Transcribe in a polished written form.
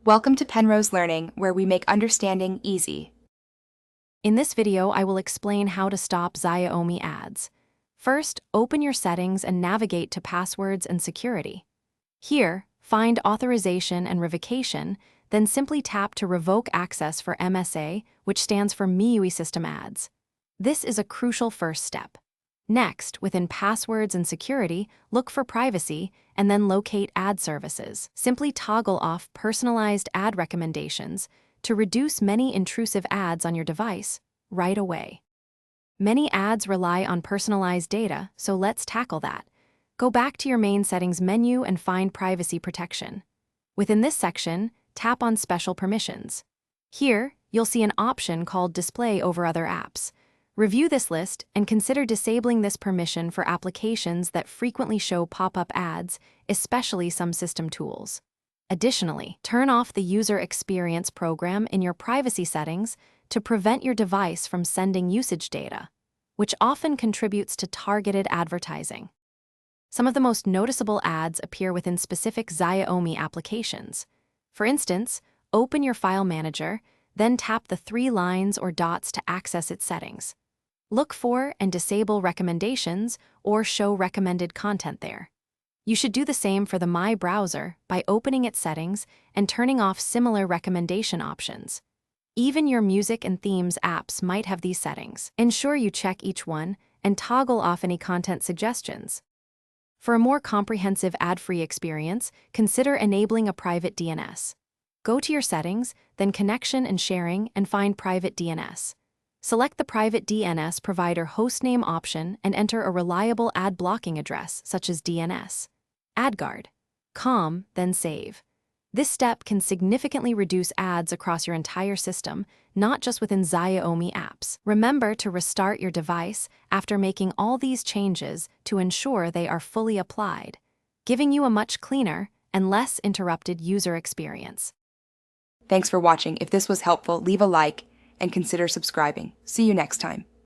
Welcome to Penrose Learning, where we make understanding easy. In this video, I will explain how to stop Xiaomi ads. First, open your settings and navigate to Passwords and Security. Here, find Authorization and Revocation, then simply tap to revoke access for MSA, which stands for MIUI system ads. This is a crucial first step. Next, within Passwords and Security, look for Privacy and then locate Ad Services. Simply toggle off Personalized Ad Recommendations to reduce many intrusive ads on your device right away. Many ads rely on personalized data, so let's tackle that. Go back to your main settings menu and find Privacy Protection. Within this section, tap on Special Permissions. Here, you'll see an option called Display over Other Apps. Review this list and consider disabling this permission for applications that frequently show pop-up ads, especially some system tools. Additionally, turn off the User Experience program in your privacy settings to prevent your device from sending usage data, which often contributes to targeted advertising. Some of the most noticeable ads appear within specific Xiaomi applications. For instance, open your File Manager, then tap the three lines or dots to access its settings. Look for and disable recommendations or show recommended content there. You should do the same for the My browser by opening its settings and turning off similar recommendation options. Even your music and themes apps might have these settings. Ensure you check each one and toggle off any content suggestions. For a more comprehensive ad-free experience, consider enabling a private DNS. Go to your settings, then Connection and Sharing, and find Private DNS. Select the private DNS provider hostname option and enter a reliable ad blocking address such as DNS. AdGuard.com, then save. This step can significantly reduce ads across your entire system, not just within Xiaomi apps. Remember to restart your device after making all these changes to ensure they are fully applied, giving you a much cleaner and less interrupted user experience. Thanks for watching. If this was helpful, leave a like and consider subscribing. See you next time.